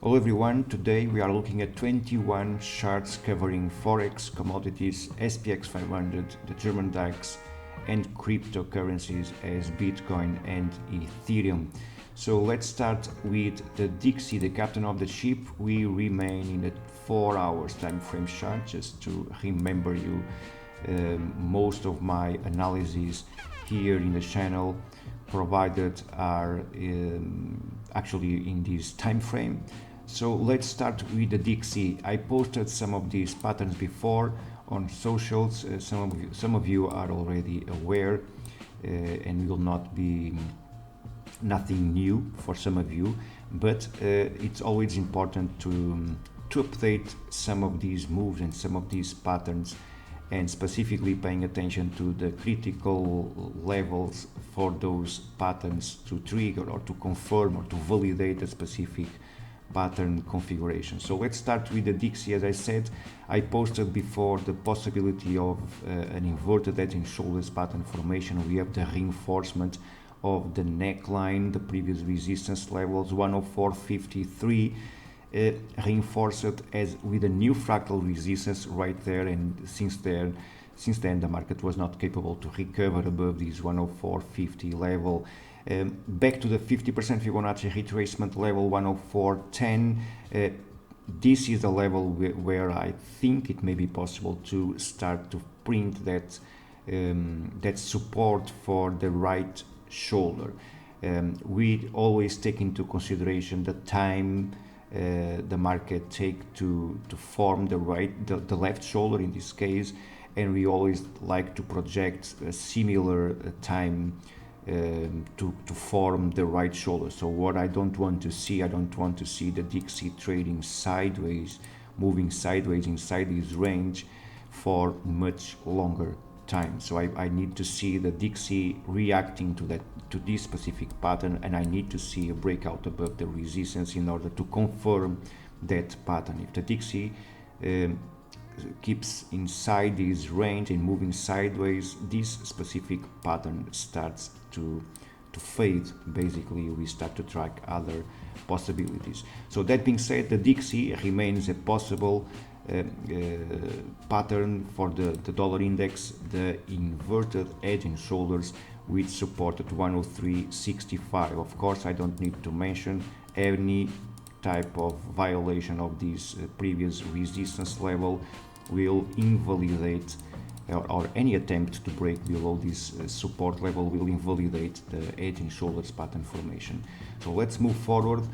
Hello everyone, today we are looking at 21 charts covering Forex, Commodities, SPX500, the German DAX and cryptocurrencies as Bitcoin and Ethereum. So let's start with the DXY, the captain of the ship. We remain in a 4 hours time frame chart just to remember you most of my analyses here in the channel provided are actually in this time frame. So let's start with the DXY. I posted some of these patterns before on socials. Some of you are already aware and will not be nothing new for some of you, but it's always important to update some of these moves and some of these patterns, and specifically paying attention to the critical levels for those patterns to trigger or to confirm or to validate a specific pattern configuration. So let's start with the DXY. As I said, I posted before the possibility of an inverted head and shoulders pattern formation. We have the reinforcement of the neckline, the previous resistance levels 104.53, reinforced as with a new fractal resistance right there, and since then the market was not capable to recover above this 104.50 level. Back to the 50% Fibonacci retracement level 104.10. This is the level where I think it may be possible to start to print that that support for the right shoulder. We always take into consideration the time the market take to form the left shoulder in this case, and we always like to project a similar time to form the right shoulder. So what I don't want to see the DXY trading sideways, moving sideways inside this range for much longer time. So I need to see the DXY reacting to this specific pattern, and I need to see a breakout above the resistance in order to confirm that pattern. If the DXY keeps inside this range and moving sideways, this specific pattern starts to fade. Basically, we start to track other possibilities. So that being said, the DXY remains a possible pattern for the dollar index, the inverted head and shoulders with support at 103.65. Of course, I don't need to mention any type of violation of this previous resistance level will invalidate, or any attempt to break below this support level will invalidate the head and shoulders pattern formation. So let's move forward.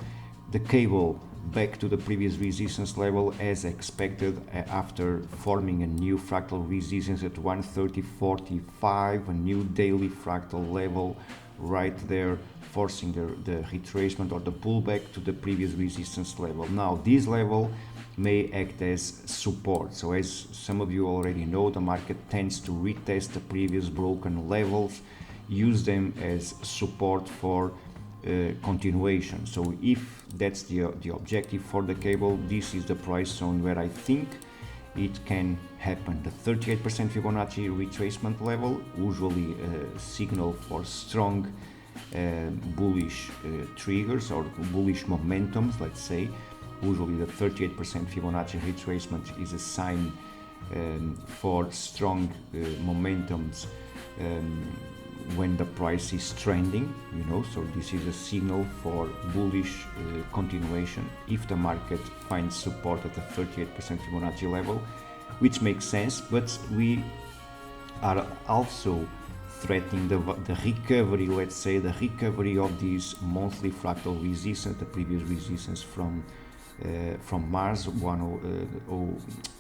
The cable back to the previous resistance level as expected after forming a new fractal resistance at 130.45, a new daily fractal level right there, forcing the retracement or the pullback to the previous resistance level. Now this level may act as support. So as some of you already know, the market tends to retest the previous broken levels, use them as support for continuation. So if that's the objective for the cable, this is the price zone where I think it can happen. The 38% Fibonacci retracement level, usually a signal for strong bullish triggers or bullish momentums, let's say. Usually the 38% Fibonacci retracement is a sign for strong momentums when the price is trending, so this is a signal for bullish continuation if the market finds support at the 38% Fibonacci level, which makes sense. But we are also threatening the recovery, let's say the recovery of this monthly fractal resistance, the previous resistance from Mars,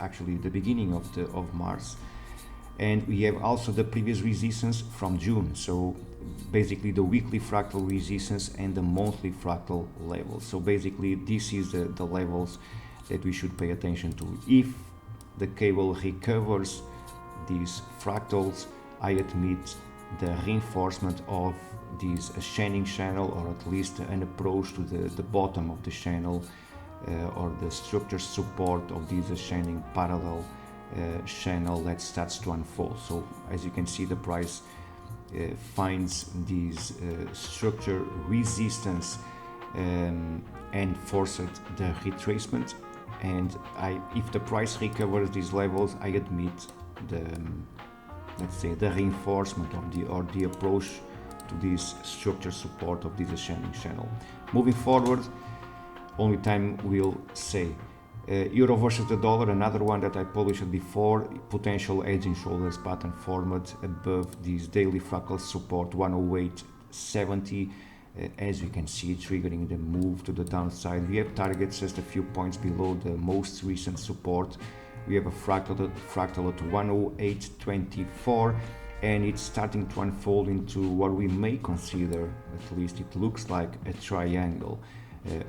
actually the beginning of Mars. And we have also the previous resistance from June. So basically the weekly fractal resistance and the monthly fractal levels. So basically this is the levels that we should pay attention to. If the cable recovers these fractals, I admit the reinforcement of this ascending channel, or at least an approach to the bottom of the channel, or the structure support of this ascending parallel channel that starts to unfold. So as you can see, the price finds this structure resistance and forced the retracement. And if the price recovers these levels, I admit the let's say the reinforcement of the approach to this structure support of this ascending channel. Moving forward, only time will say. Euro versus the dollar, another one that I published before, potential edge and shoulders pattern formed above this daily fractal support 108.70. As you can see, triggering the move to the downside. We have targets just a few points below the most recent support. We have a fractal at 108.24, and it's starting to unfold into what we may consider, at least it looks like, a triangle.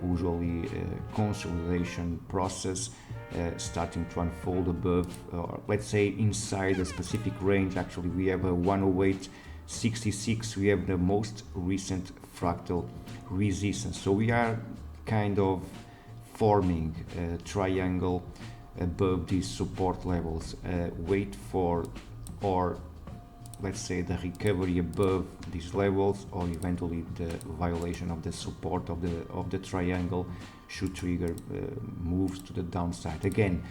Usually consolidation process starting to unfold above, let's say inside a specific range. Actually, we have a 108.66. We have the most recent fractal resistance. So we are kind of forming a triangle above these support levels. Wait for, or let's say, the recovery above these levels, or eventually the violation of the support of the triangle should trigger moves to the downside. Again,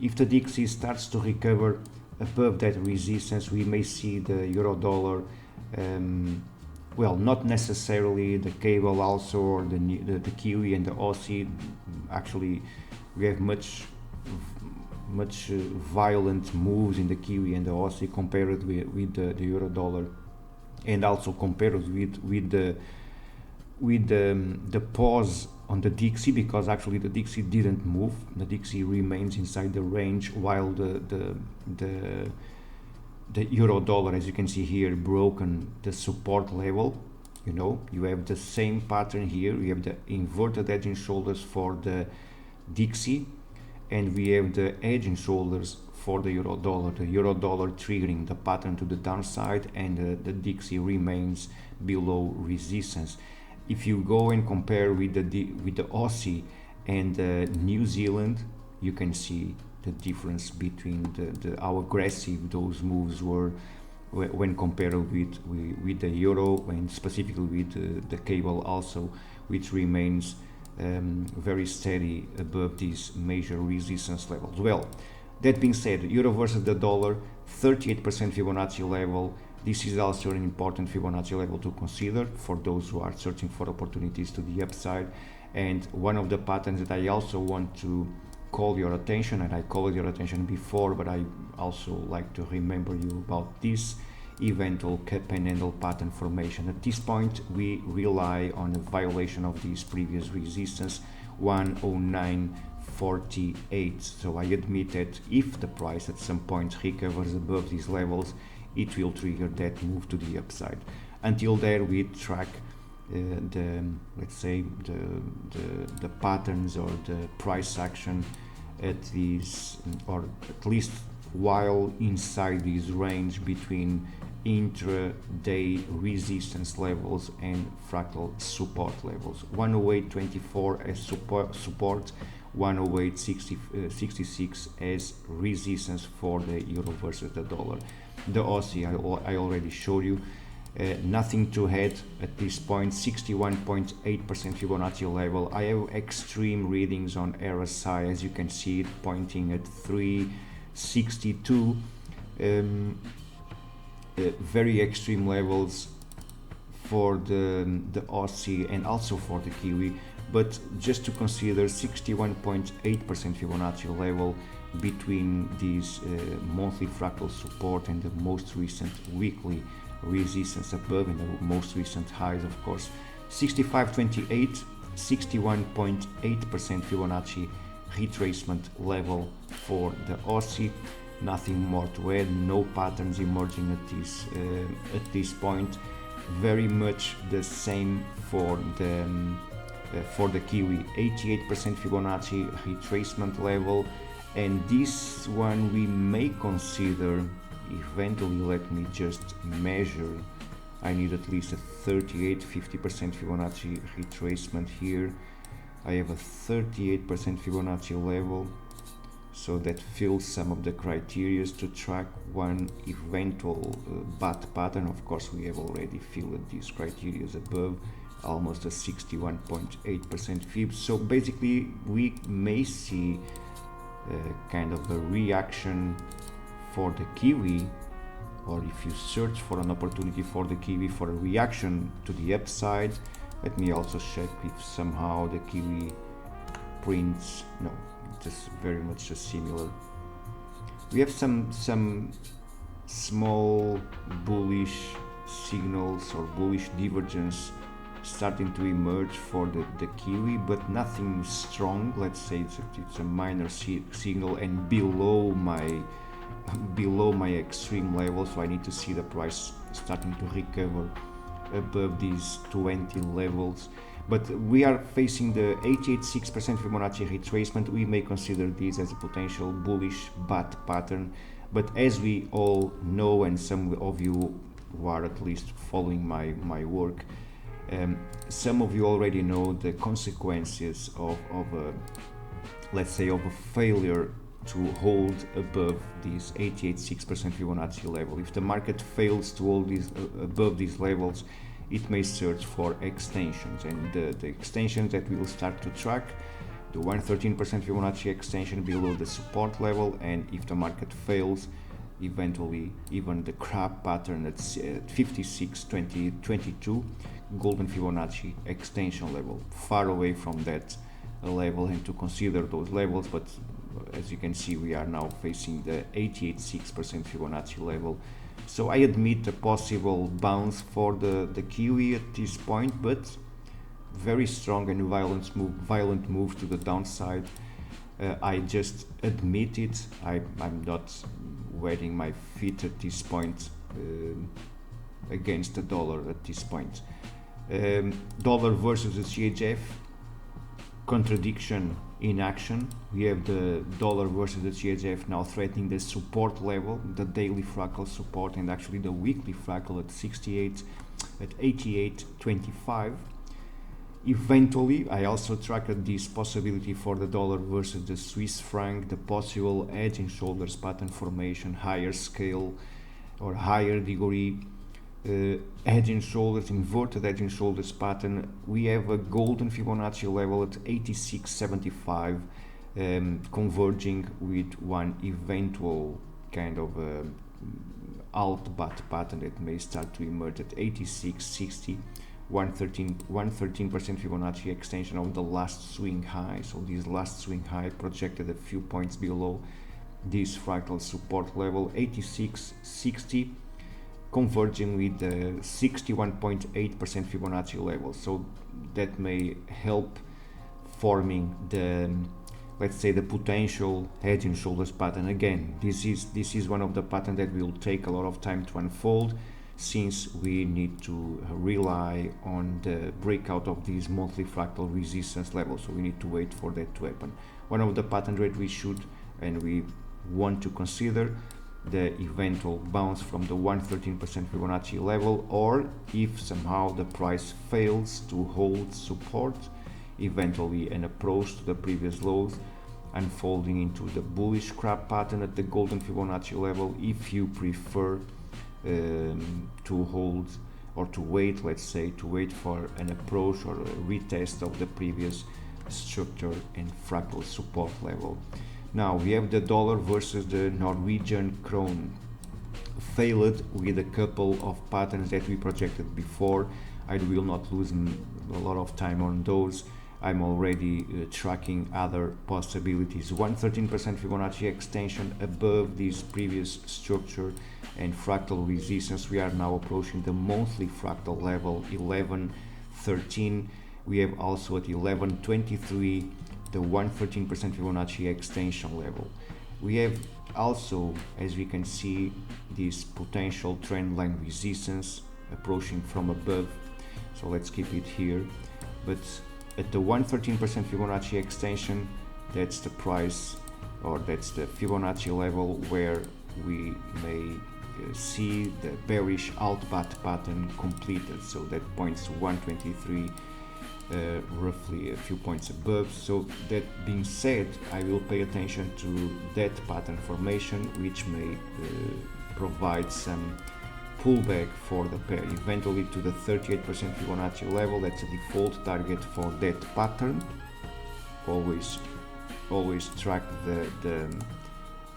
if the DAX starts to recover above that resistance, we may see the euro dollar, well, not necessarily the cable also, or the Kiwi and the Aussie. Actually, we have much violent moves in the Kiwi and the Aussie compared with the euro dollar, and also compared with the pause on the DAX, because actually the DAX didn't move. The DAX remains inside the range, while the euro dollar, as you can see here, broken the support level. You know, you have the same pattern here. We have the inverted edge and shoulders for the DAX, and we have the edge and shoulders for the euro dollar. The euro dollar triggering the pattern to the downside, and the DAX remains below resistance. If you go and compare with the Aussie and New Zealand, you can see the difference between how aggressive those moves were when compared with the euro, and specifically with the cable also, which remains very steady above these major resistance levels. Well, that being said, euro versus the dollar, 38% Fibonacci level. This is also an important Fibonacci level to consider for those who are searching for opportunities to the upside. And one of the patterns that I also want to call your attention, and I called your attention before, but I also like to remember you about this eventual cup and handle pattern formation. At this point, we rely on a violation of this previous resistance, 109.48. So I admit that if the price at some point recovers above these levels, it will trigger that move to the upside. Until there, we track let's say the patterns or the price action at these, or at least while inside this range between intraday resistance levels and fractal support levels. 108.24 as support, 108.66 as resistance for the euro versus the dollar. The Aussie I already showed you. Nothing to add at this point. 61.8% Fibonacci level. I have extreme readings on RSI, as you can see it pointing at 362. Very extreme levels for the Aussie and also for the Kiwi, but just to consider 61.8% Fibonacci level between these monthly fractal support and the most recent weekly resistance above, and the most recent highs, of course. 65.28, 61.8% Fibonacci retracement level for the Aussie. Nothing more to add, no patterns emerging at this point. Very much the same for the Kiwi. 88% Fibonacci retracement level, and this one we may consider eventually. Let me just measure. I need at least a 38-50% Fibonacci retracement here. I have a 38% Fibonacci level, so that fills some of the criteria to track one eventual bat pattern. Of course, we have already filled these criteria above. almost a 61.8% fib. So basically we may see kind of a reaction for the Kiwi, or if you search for an opportunity for the Kiwi for a reaction to the upside. Let me also check if somehow the Kiwi prints, no, just very much similar. We have some small bullish signals or bullish divergence starting to emerge for the Kiwi, but nothing strong. Let's say it's a minor signal and below my extreme level, so I need to see the price starting to recover above these 20 levels. But we are facing the 88.6% Fibonacci retracement. We may consider this as a potential bullish bat pattern, but as we all know, and some of you who are at least following my work, some of you already know the consequences of let's say of a failure to hold above this 88.6% Fibonacci level. If the market fails to hold these above these levels, it may search for extensions, and the extensions that we will start to track, the 113% Fibonacci extension below the support level, and if the market fails, eventually even the crab pattern at 56.22 golden Fibonacci extension level, far away from that level, and to consider those levels. But as you can see, we are now facing the 88.6% Fibonacci level. So I admit a possible bounce for the Kiwi at this point, but very strong and violent move to the downside. I just admit it. I'm not wetting my feet at this point against the dollar at this point. Dollar versus the CHF, contradiction in action. We have the dollar versus the CHF now threatening the support level, the daily fractal support, and actually the weekly fractal at 88.25. Eventually, I also tracked this possibility for the dollar versus the Swiss franc, the possible head and shoulders pattern formation, higher scale or higher degree head and shoulders, inverted head and shoulders pattern. We have a golden Fibonacci level at 86.75, converging with one eventual kind of alt bat pattern that may start to emerge at 86.60. 113% Fibonacci extension of the last swing high. So this last swing high projected a few points below this fractal support level, 86.60, converging with the 61.8% Fibonacci level. So that may help forming the, let's say, the potential head and shoulders pattern. Again, this is one of the patterns that will take a lot of time to unfold, since we need to rely on the breakout of these monthly fractal resistance levels. So we need to wait for that to happen. One of the patterns that we should and we want to consider, the eventual bounce from the 113% Fibonacci level, or if somehow the price fails to hold support, eventually an approach to the previous lows, unfolding into the bullish crab pattern at the golden Fibonacci level, if you prefer to hold or to wait, let's say, to wait for an approach or a retest of the previous structure and fractal support level. Now we have the dollar versus the Norwegian krone. Failed with a couple of patterns that we projected before. I will not lose a lot of time on those. I'm already tracking other possibilities. 113% Fibonacci extension above this previous structure and fractal resistance. We are now approaching the monthly fractal level 1113. We have also at 1123 the 113% Fibonacci extension level. We have also, as we can see, this potential trend line resistance approaching from above. So let's keep it here. But at the 113% Fibonacci extension, that's the price, or that's the Fibonacci level where we may see the bearish alt-bat pattern completed. So that points to 123, roughly a few points above. So that being said, I will pay attention to that pattern formation, which may provide some pullback for the pair, eventually to the 38% Fibonacci level. That's a default target for that pattern. Always track the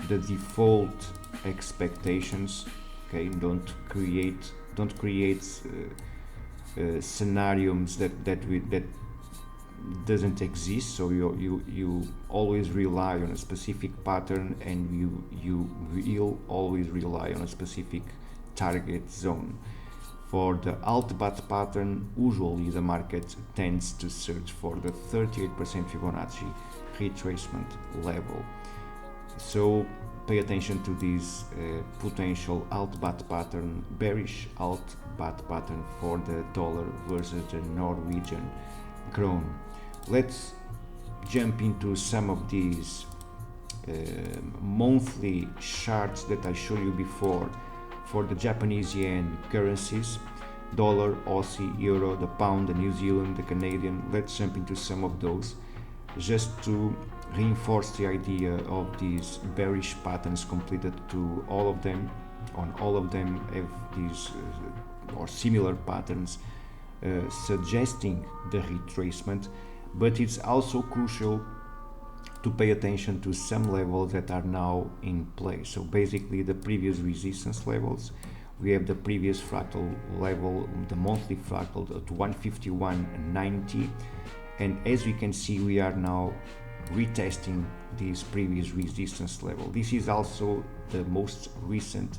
default expectations. Okay, don't create scenarios that doesn't exist. So you always rely on a specific pattern, and you will always rely on a specific target zone. For the alt-bat pattern, usually the market tends to search for the 38% Fibonacci retracement level. So pay attention to this potential alt-bat pattern, bearish alt-bat pattern for the dollar versus the Norwegian krone. Let's jump into some of these monthly charts that I showed you before for the Japanese yen currencies: dollar, Aussie, euro, the pound, the New Zealand, the Canadian. Let's jump into some of those just to reinforce the idea of these bearish patterns completed to all of them. On all of them have these or similar patterns suggesting the retracement, but it's also crucial to pay attention to some levels that are now in place. So basically the previous resistance levels. We have the previous fractal level, the monthly fractal at 151.90, and as we can see, we are now retesting this previous resistance level. This is also the most recent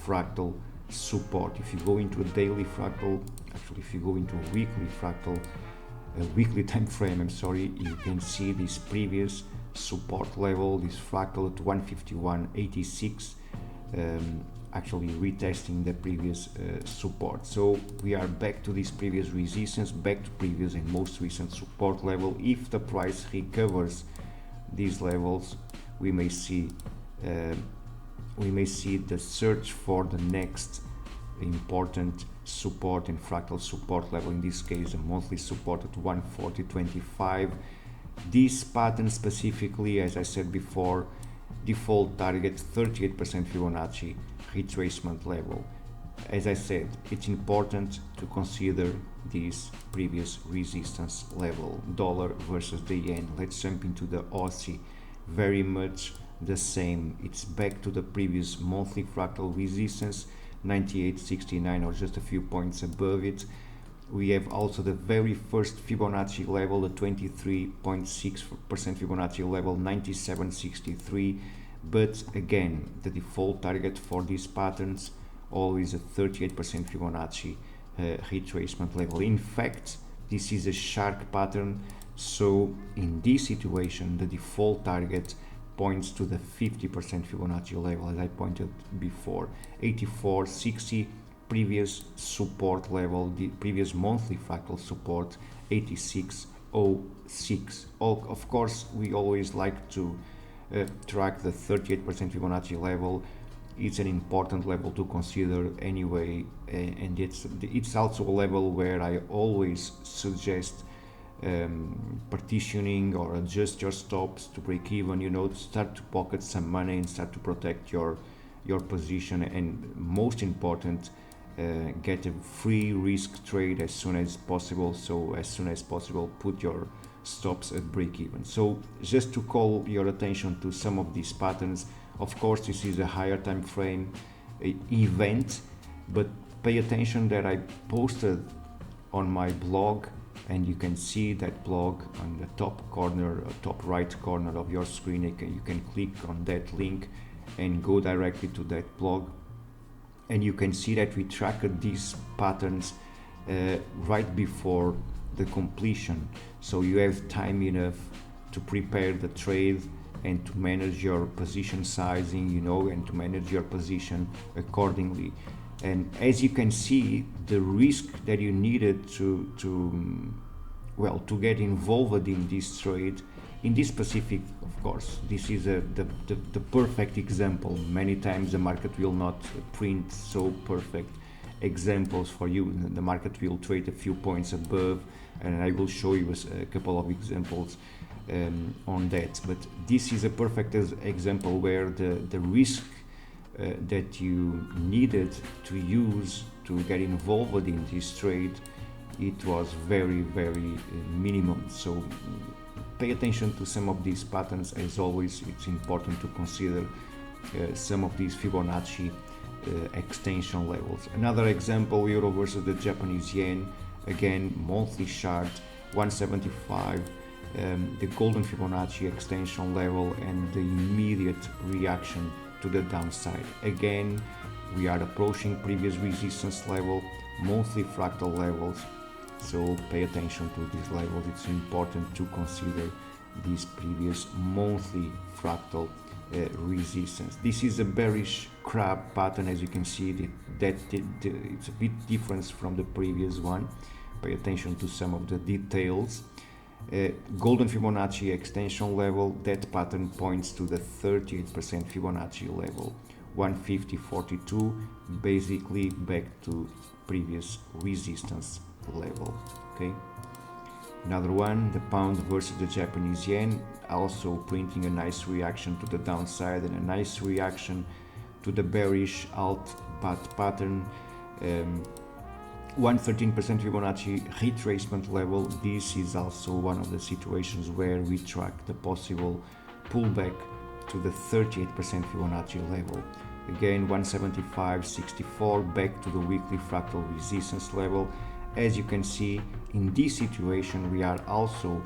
fractal support. If you go into a daily fractal, actually if you go into a weekly fractal, a weekly time frame, I'm sorry, you can see this previous support level, this fractal at 151.86, actually retesting the previous support. So we are back to this previous resistance, back to previous and most recent support level. If the price recovers these levels, we may see the search for the next important support and fractal support level, in this case a monthly support at 140.25. This pattern specifically, as I said before, default target 38% Fibonacci retracement level. As I said, it's important to consider this previous resistance level, dollar versus the yen. Let's jump into the Aussie. Very much the same. It's back to the previous monthly fractal resistance, 98.69, or just a few points above it. We have also the very first Fibonacci level, the 23.6% Fibonacci level, 97.63. But again, the default target for these patterns always a 38% Fibonacci retracement level. In fact, this is a shark pattern, so in this situation the default target points to the 50% Fibonacci level, as I pointed before. 84.60 previous support level, the previous monthly fractal support, 86.06. Of course, we always like to track the 38% Fibonacci level. It's an important level to consider anyway, and it's also a level where I always suggest partitioning or adjust your stops to break even, to start to pocket some money and start to protect your position, and most important, get a free risk trade as soon as possible. So as soon as possible, put your stops at break even. So just to call your attention to some of these patterns. Of course, this is a higher time frame event, but pay attention that I posted on my blog, and you can see that blog on the top corner, top right corner of your screen. You can click on that link and go directly to that blog, and you can see that we tracked these patterns right before the completion, so you have time enough to prepare the trade and to manage your position sizing, and to manage your position accordingly. And as you can see, the risk that you needed to get involved in this trade, in this specific, of course, this is the perfect example. Many times the market will not print so perfect examples for you. The market will trade a few points above, and I will show you a couple of examples on that. But this is a perfect example where the risk that you needed to use to get involved in this trade, it was very minimum. So pay attention to some of these patterns. As always, it's important to consider some of these Fibonacci extension levels. Another example, euro versus the Japanese yen, again monthly chart, 175, the golden Fibonacci extension level and the immediate reaction to the downside. Again, we are approaching previous resistance level, monthly fractal levels, so pay attention to these levels. It's important to consider these previous monthly fractal resistance. This is a bearish crab pattern, as you can see, it's a bit different from the previous one. Pay attention to some of the details. Golden Fibonacci extension level, that pattern points to the 38% Fibonacci level, 150.42, basically back to previous resistance level. Okay, another one, the pound versus the Japanese yen, also printing a nice reaction to the downside and a nice reaction to the bearish alt bat pattern. 113% Fibonacci retracement level. This is also one of the situations where we track the possible pullback to the 38% Fibonacci level. Again, 175.64 back to the weekly fractal resistance level. As you can see, in this situation we are also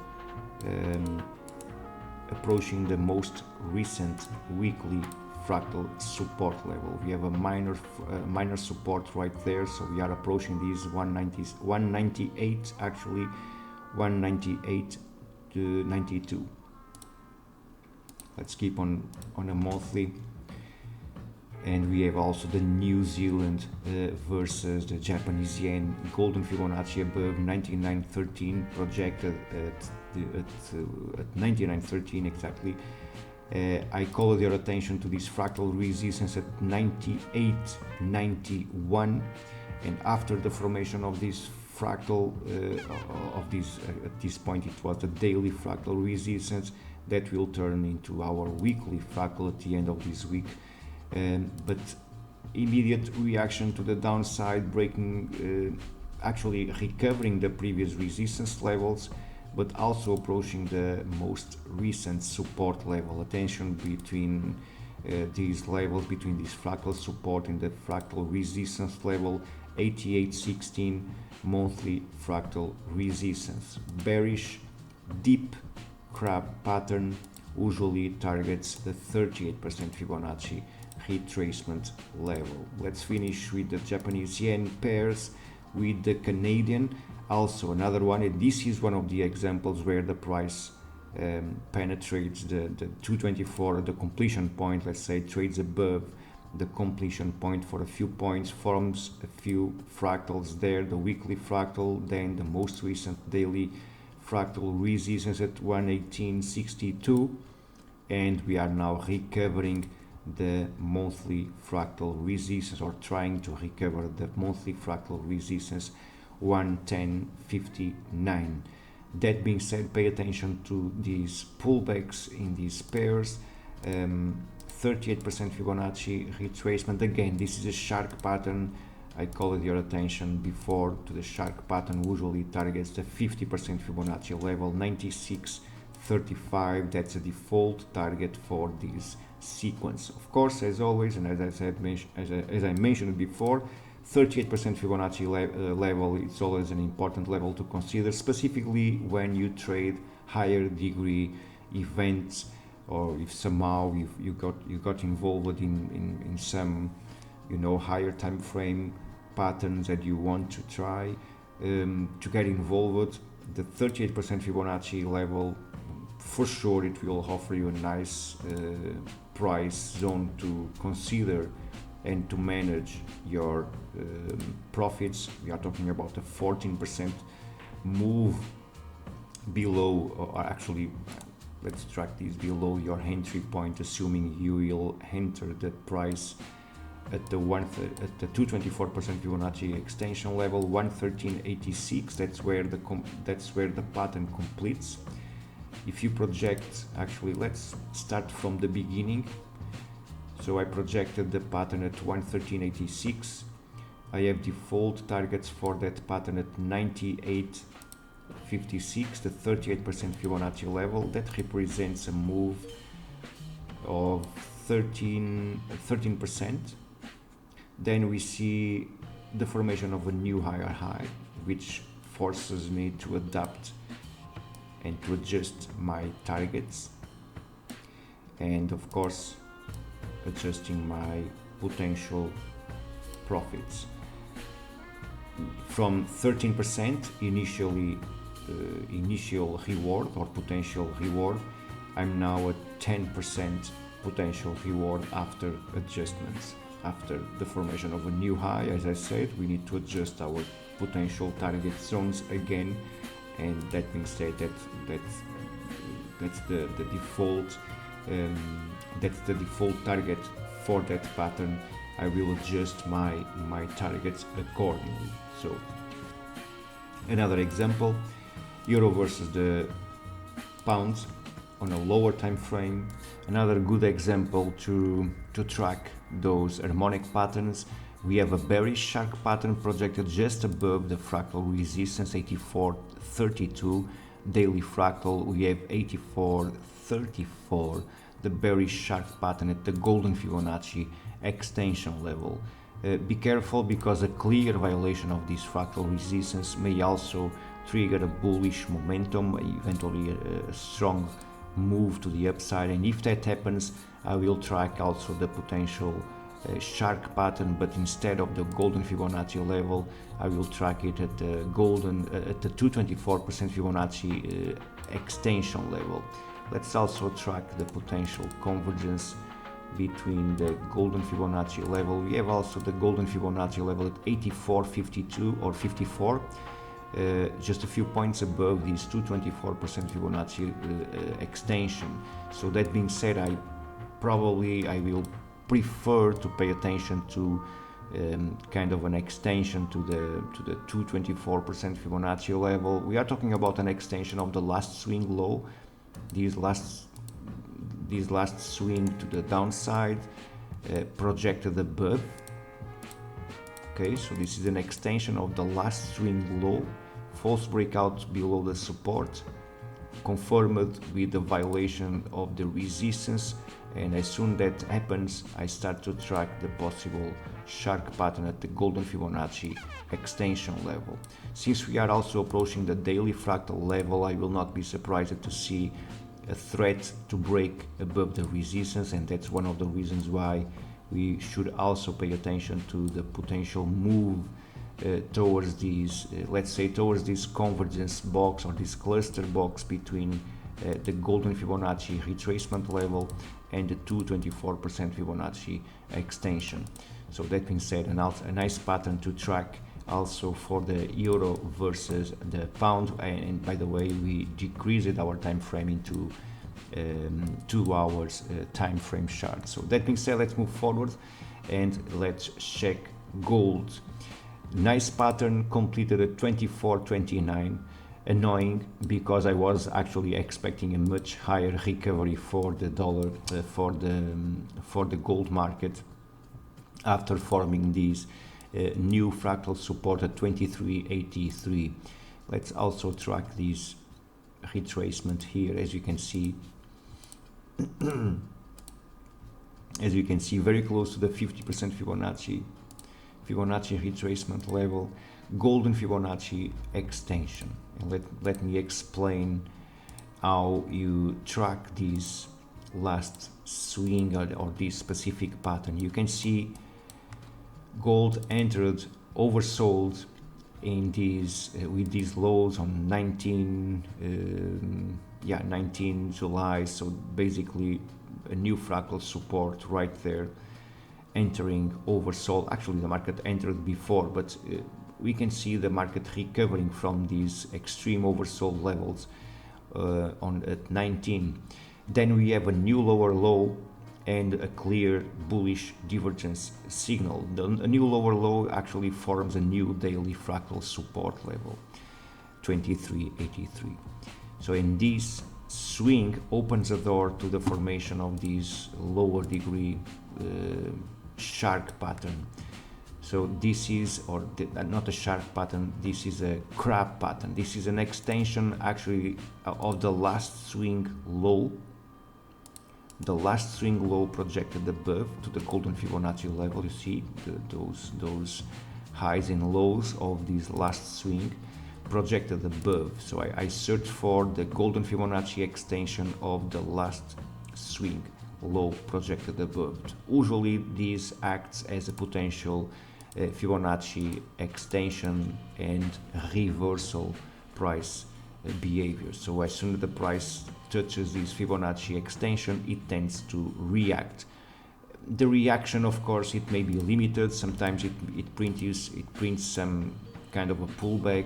approaching the most recent weekly fractal support level. We have a minor support right there, so we are approaching these 198, actually 198 to 92. Let's keep on a monthly, and we have also the New Zealand versus the Japanese yen, golden Fibonacci above 99.13, projected at 99.13 exactly. I call your attention to this fractal resistance at 98.91, and after the formation of this fractal at this point it was the daily fractal resistance that will turn into our weekly fractal at the end of this week. But immediate reaction to the downside, breaking, actually recovering the previous resistance levels, but also approaching the most recent support level. Attention between these levels, between this fractal support and the fractal resistance level, 88.16 monthly fractal resistance. Bearish deep crab pattern usually targets the 38% Fibonacci retracement level. Let's finish with the Japanese yen pairs with the Canadian. Also another one, and this is one of the examples where the price penetrates the 224, the completion point, let's say, trades above the completion point for a few points, forms a few fractals there, the weekly fractal, then the most recent daily fractal resistance at 118.62, and we are now recovering the monthly fractal resistance, or trying to recover the monthly fractal resistance, 110.59. That being said, pay attention to these pullbacks in these pairs. 38% Fibonacci retracement. Again, this is a shark pattern. I called your attention before to the shark pattern usually targets the 50% Fibonacci level, 96.35. That's a default target for this sequence. Of course, as always, and as I said, as I mentioned before, 38% Fibonacci level is always an important level to consider, specifically when you trade higher degree events, or if somehow you got involved in some, higher time frame patterns that you want to try to get involved. The 38% Fibonacci level, for sure, it will offer you a nice price zone to consider and to manage your profits. We are talking about a 14% move below, or actually, let's track this below your entry point, assuming you will enter the price at the 224% Fibonacci extension level, 113.86. That's where the pattern completes. If you project, actually, let's start from the beginning. So I projected the pattern at 113.86. I have default targets for that pattern at 98.56, the 38% Fibonacci level. That represents a move of 13%. Then we see the formation of a new higher high, which forces me to adapt and to adjust my targets, and of course adjusting my potential profits from 13% initial reward or potential reward. I'm now at 10% potential reward after adjustments. After the formation of a new high, as I said, we need to adjust our potential target zones again, and that being said, that's the default target for that pattern. I will adjust my targets accordingly. So another example, euro versus the pound on a lower time frame. Another good example to track those harmonic patterns. We have a bearish shark pattern projected just above the fractal resistance 84.32. Daily fractal we have 84.34. The bearish shark pattern at the golden Fibonacci extension level. Be careful, because a clear violation of this fractal resistance may also trigger a bullish momentum, eventually a strong move to the upside, and if that happens, I will track also the potential shark pattern, but instead of the golden Fibonacci level, I will track it at the at the 224% Fibonacci extension level. Let's also track the potential convergence between the golden Fibonacci level. We have also the golden Fibonacci level at 84.52 or 54, just a few points above this 224% Fibonacci extension. So that being said, I will prefer to pay attention to kind of an extension to the 224% Fibonacci level. We are talking about an extension of the last swing low, this last swing to the downside, projected above. Okay, so this is an extension of the last swing low, false breakout below the support, confirmed with the violation of the resistance, and as soon that happens, I start to track the possible shark pattern at the golden Fibonacci extension level. Since we are also approaching the daily fractal level, I will not be surprised to see a threat to break above the resistance, and that's one of the reasons why we should also pay attention to the potential move towards these, let's say, towards this convergence box or this cluster box between the golden Fibonacci retracement level and the 224% Fibonacci extension. So that being said, a nice pattern to track also for the euro versus the pound, and by the way, we decreased our time frame into 2 hours time frame chart. So that being said, let's move forward and let's check gold. Nice pattern completed at 24.29. Annoying, because I was actually expecting a much higher recovery for the dollar, for the gold market, after forming these new fractal support at 23.83. Let's also track this retracement here. As you can see, very close to the 50% Fibonacci retracement level, golden Fibonacci extension. And let me explain how you track this last swing or this specific pattern. You can see gold entered oversold in these with these lows on 19 July. So basically a new fractal support right there, entering oversold. Actually the market entered before, but we can see the market recovering from these extreme oversold levels at 19. Then we have a new lower low and a clear bullish divergence signal. A new lower low actually forms a new daily fractal support level, 23.83. So in this swing opens a door to the formation of this lower degree shark pattern. So this is, or not a shark pattern, this is a crab pattern. This is an extension actually of the last swing low. The last swing low projected above to the golden Fibonacci level. You see those highs and lows of this last swing projected above. So I searched for the golden Fibonacci extension of the last swing low projected above. Usually this acts as a potential Fibonacci extension and reversal price behavior. So as soon as the price touches this Fibonacci extension, it tends to react. The reaction, of course, it may be limited. Sometimes it prints some kind of a pullback.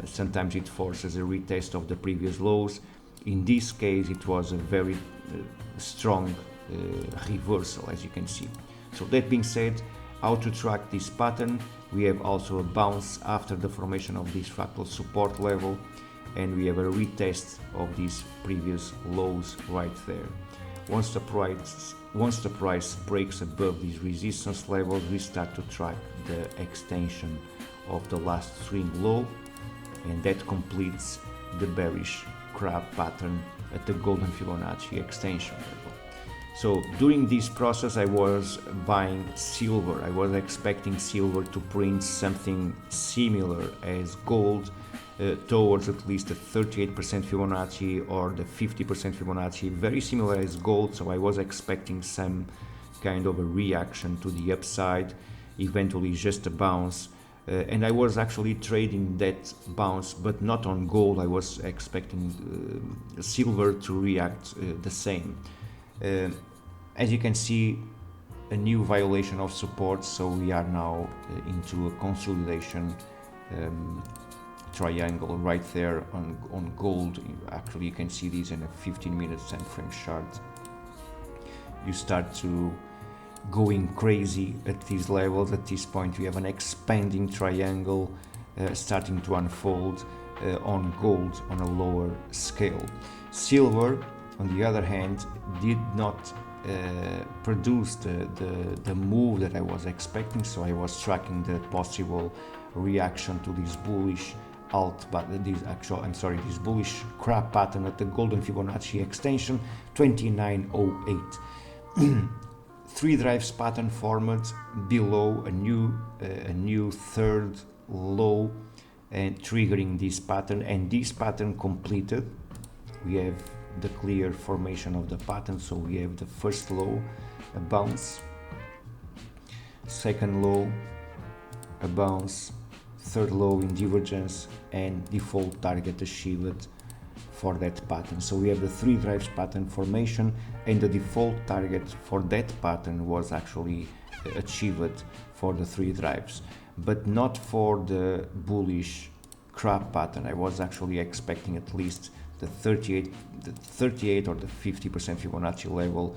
Sometimes it forces a retest of the previous lows. In this case, it was a very strong reversal, as you can see. So that being said, how to track this pattern? We have also a bounce after the formation of this fractal support level, and we have a retest of these previous lows right there. Once the price breaks above these resistance levels, we start to track the extension of the last swing low, and that completes the bearish crab pattern at the golden Fibonacci extension level. So during this process, I was buying silver. I was expecting silver to print something similar as gold, towards at least the 38% Fibonacci or the 50% Fibonacci, very similar as gold. So I was expecting some kind of a reaction to the upside, eventually just a bounce. And I was actually trading that bounce, but not on gold. I was expecting silver to react the same. As you can see, a new violation of support, so we are now into a consolidation triangle right there on gold. Actually, you can see these in a 15-minute time frame chart. You start to going crazy at these levels. At this point, we have an expanding triangle starting to unfold on gold on a lower scale. Silver, on the other hand, did not produce the move that I was expecting, so I was tracking the possible reaction to this bullish this bullish crab pattern at the golden Fibonacci extension 2908. Three drives pattern formed below a new third low and triggering this pattern, and this pattern completed. We have the clear formation of the pattern, so we have the first low, a bounce, second low, a bounce, third low in divergence, and default target achieved for that pattern. So we have the three drives pattern formation, and the default target for that pattern was actually achieved for the three drives, but not for the bullish crab pattern. I was actually expecting at least the 38 or the 50% Fibonacci level,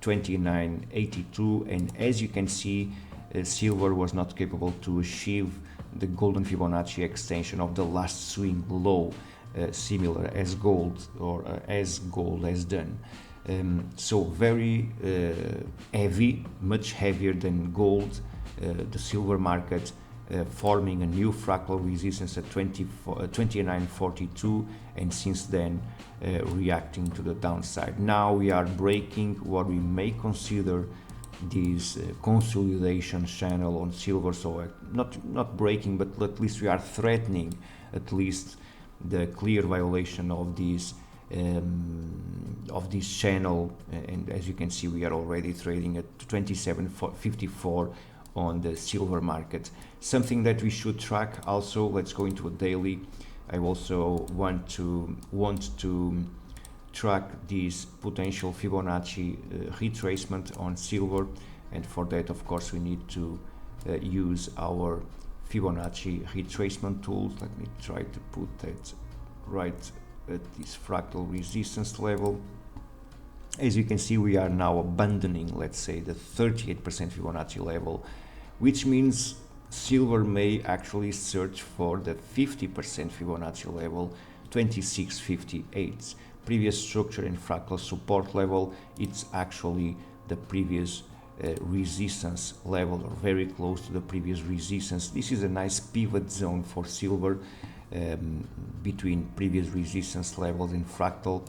2982, and as you can see, silver was not capable to achieve the golden Fibonacci extension of the last swing low, similar as gold, or as gold has done. So very heavy, much heavier than gold, the silver market, forming a new fractal resistance at 2942, and since then reacting to the downside. Now we are breaking what we may consider this consolidation channel on silver, so not breaking, but at least we are threatening at least the clear violation of this channel, and as you can see, we are already trading at 27.54 on the silver market. Something that we should track also. Let's go into a daily. I also want to track this potential Fibonacci retracement on silver, and for that, of course, we need to use our Fibonacci retracement tools. Let me try to put that right at this fractal resistance level. As you can see, we are now abandoning, let's say, the 38% Fibonacci level, which means silver may actually search for the 50% Fibonacci level 2658. Previous structure and fractal support level, it's actually the previous resistance level, or very close to the previous resistance. This is a nice pivot zone for silver between previous resistance levels and fractal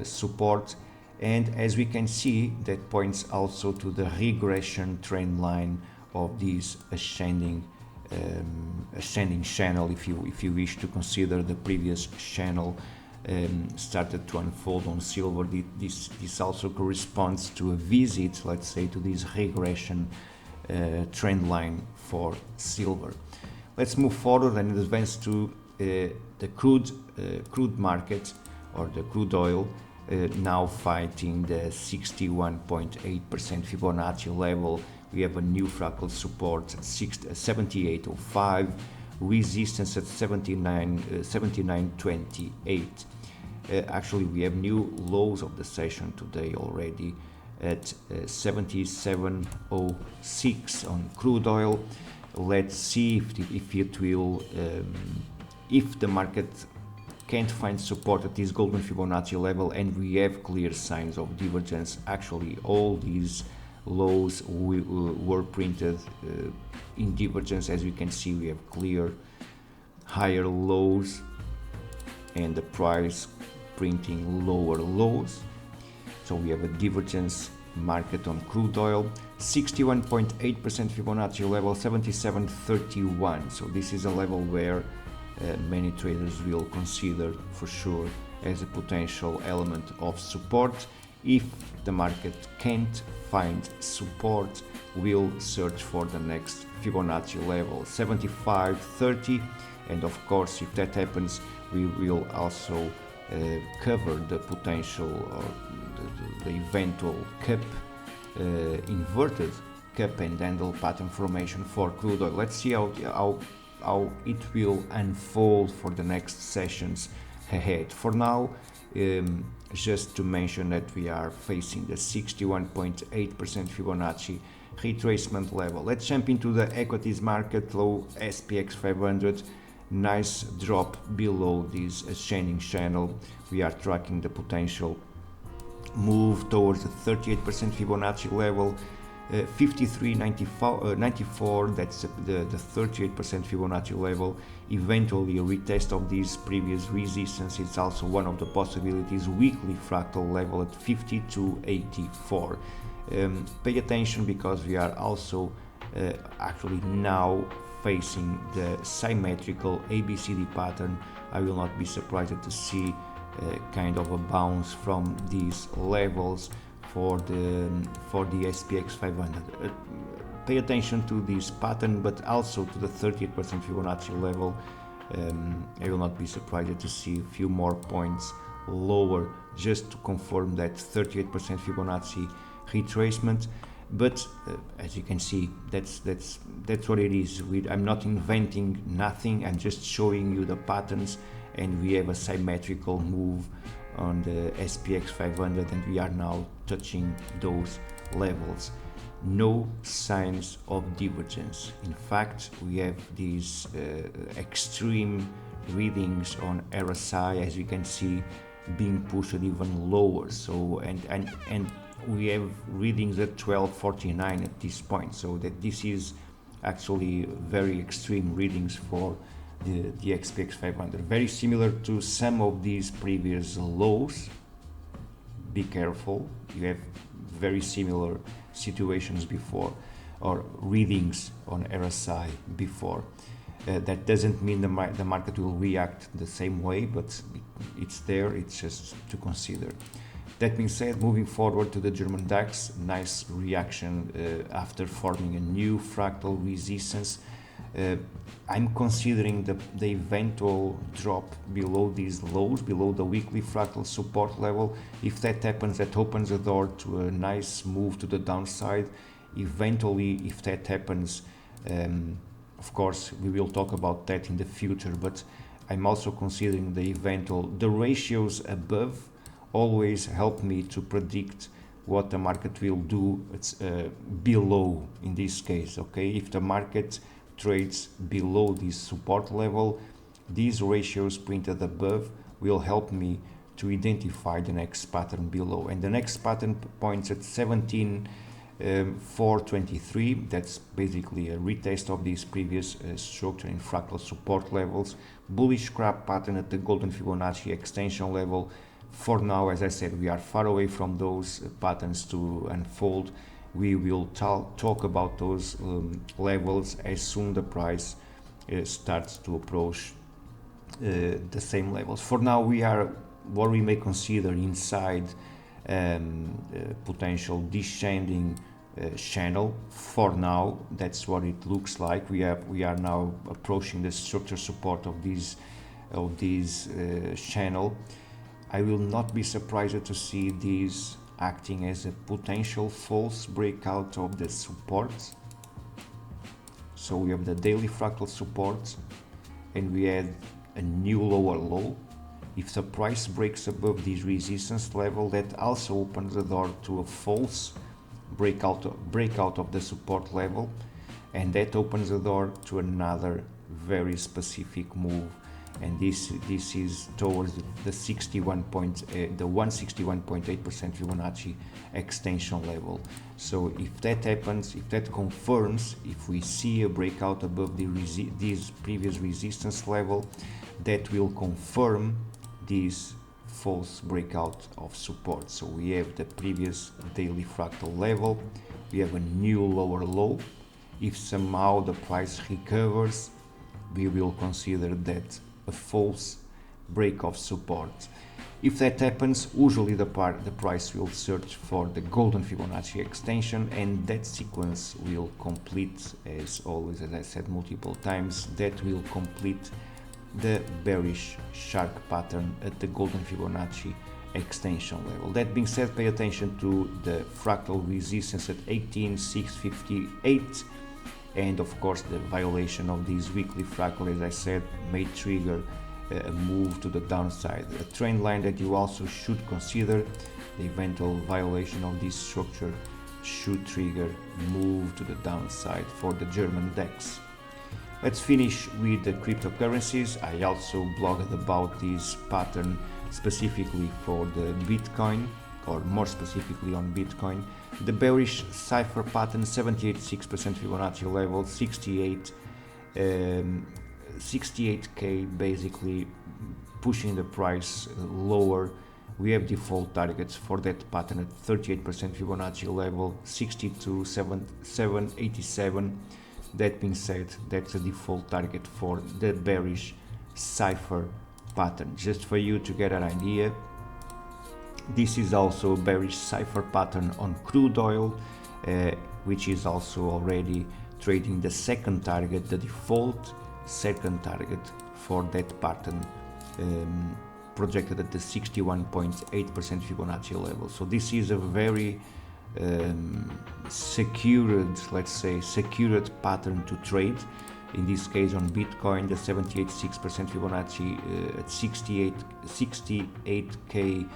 support. And as we can see, that points also to the regression trend line of this ascending channel, if you wish to consider the previous channel started to unfold on silver. This also corresponds to a visit, let's say, to this regression trend line for silver. Let's move forward and advance to the crude market, or the crude oil, now fighting the 61.8% Fibonacci level. We have a new fractal support at 78.05, resistance at 79.28. Actually, we have new lows of the session today already at 77.06 on crude oil. Let's see if it will, if the market can't find support at this golden Fibonacci level, and we have clear signs of divergence. Actually, all these lows were printed in divergence. As you can see, we have clear higher lows and the price printing lower lows. So we have a divergence market on crude oil. 61.8% Fibonacci level, 77.31. So this is a level where many traders will consider for sure as a potential element of support. If the market can't find support, we'll search for the next Fibonacci level, 75.30, and of course, if that happens, we will also cover the potential, or the eventual cup, inverted cup and handle pattern formation for crude oil. Let's see how it will unfold for the next sessions ahead. For now, just to mention that we are facing the 61.8% Fibonacci retracement level. Let's jump into the equities market. Low SPX500, nice drop below this ascending channel. We are tracking the potential move towards the 38% Fibonacci level. 53.94, that's the 38% Fibonacci level. Eventually a retest of this previous resistance. It's also one of the possibilities. Weekly fractal level at 52.84. Pay attention, because we are also actually now facing the symmetrical ABCD pattern. I will not be surprised to see kind of a bounce from these levels for the SPX500. Pay attention to this pattern, but also to the 38% Fibonacci level. I will not be surprised to see a few more points lower, just to confirm that 38% Fibonacci retracement. But as you can see, that's what it is. I'm not inventing nothing. I'm just showing you the patterns, and we have a symmetrical move on the SPX500, and we are now touching those levels. No signs of divergence. In fact, we have these extreme readings on RSI, as you can see, being pushed even lower. So and we have readings at 12.49 at this point. So that this is actually very extreme readings for the SPX500, very similar to some of these previous lows. Be careful, you have very similar situations before, or readings on RSI before. That doesn't mean the market will react the same way, but it's there, it's just to consider. That being said, moving forward to the German DAX, nice reaction after forming a new fractal resistance. I'm considering the eventual drop below these lows, below the weekly fractal support level. If that happens, that opens the door to a nice move to the downside. Eventually, if that happens, of course, we will talk about that in the future, but I'm also considering the ratios above always help me to predict what the market will do. It's below, in this case, okay? If the market trades below this support level, These ratios printed above will help me to identify the next pattern below, and the next pattern points at 17,423. That's basically a retest of these previous structure and fractal support levels. Bullish scrap pattern at the golden Fibonacci extension level. For now, as I said, we are far away from those patterns to unfold. We will talk about those levels as soon the price starts to approach the same levels. For now, we are what we may consider inside potential descending channel. For now, that's what it looks like. We are now approaching the structure support of this channel. I will not be surprised to see these acting as a potential false breakout of the supports. So we have the daily fractal support, and we had a new lower low. If the price breaks above this resistance level, that also opens the door to a false breakout of the support level, and that opens the door to another very specific move, and this is towards the 161.8% Fibonacci extension level. So if that happens, if that confirms, if we see a breakout above this previous resistance level, that will confirm this false breakout of support. So we have the previous daily fractal level, we have a new lower low. If somehow the price recovers, we will consider that a false break of support. If that happens, usually the price will search for the golden Fibonacci extension, and that sequence will complete, as always, as I said multiple times, that will complete the bearish shark pattern at the golden Fibonacci extension level. That being said, pay attention to the fractal resistance at 18,658, and of course the violation of this weekly fractal, as I said, may trigger a move to the downside. A trend line that you also should consider, the eventual violation of this structure should trigger move to the downside for the German DAX. Let's finish with the cryptocurrencies. I also blogged about this pattern specifically for the Bitcoin, or more specifically on Bitcoin. The bearish cipher pattern, 78.6% Fibonacci level, 68k, basically pushing the price lower. We have default targets for that pattern at 38% Fibonacci level, 62,787. That being said, that's a default target for the bearish cipher pattern. Just for you to get an idea, this is also a bearish cipher pattern on crude oil, which is also already trading the second target, the default second target for that pattern, projected at the 61.8% Fibonacci level. So this is a very secured, let's say, secured pattern to trade. In this case on Bitcoin, the 78.6% Fibonacci at 68k,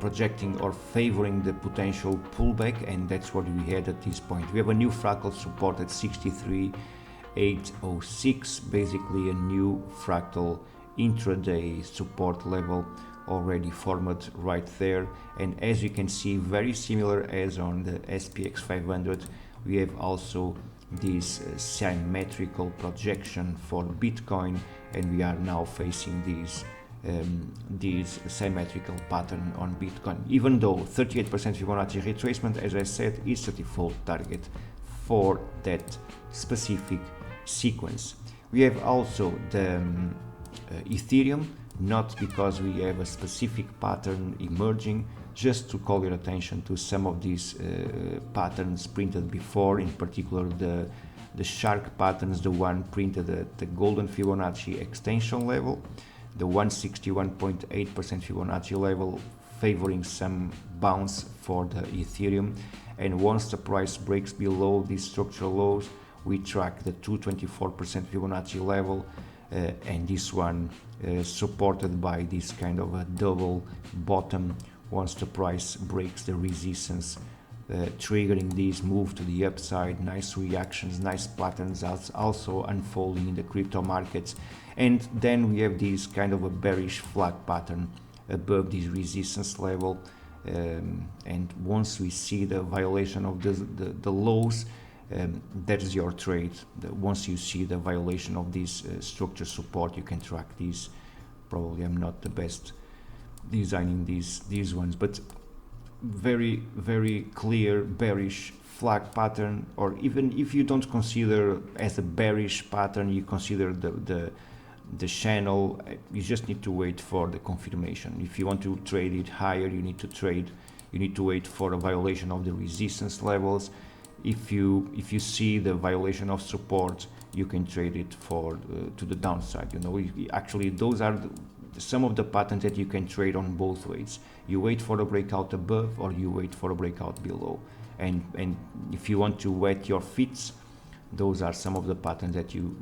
projecting or favoring the potential pullback, and that's what we had at this point. We have a new fractal support at 63,806, basically a new fractal intraday support level already formed right there. And as you can see, very similar as on the SPX500, we have also this symmetrical projection for Bitcoin, and we are now facing this symmetrical pattern on Bitcoin, even though 38% Fibonacci retracement, as I said, is the default target for that specific sequence. We have also the Ethereum, not because we have a specific pattern emerging, just to call your attention to some of these patterns printed before, in particular the shark patterns, the one printed at the golden Fibonacci extension level, the 161.8% Fibonacci level, favoring some bounce for the Ethereum. And once the price breaks below these structural lows, we track the 224% Fibonacci level, and this one supported by this kind of a double bottom once the price breaks the resistance triggering this move to the upside, nice reactions, nice patterns also unfolding in the crypto markets. And then we have this kind of a bearish flag pattern above this resistance level, and once we see the violation of the lows, that is your trade. Once you see the violation of this structure support, you can track these. Probably I'm not the best designing these ones, but very clear bearish flag pattern. Or even if you don't consider as a bearish pattern, you consider the channel, you just need to wait for the confirmation. If you want to trade it higher, you need to wait for a violation of the resistance levels. If you see the violation of support, you can trade it for to the downside. You know, actually those are some of the patterns that you can trade on both ways. You wait for a breakout above, or you wait for a breakout below. And if you want to wet your feet, those are some of the patterns that you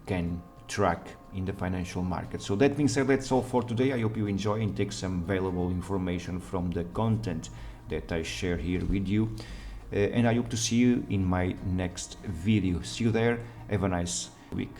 can track in the financial market. So that being said, that's all for today. I hope you enjoy and take some valuable information from the content that I share here with you. And I hope to see you in my next video. See you there. Have a nice week.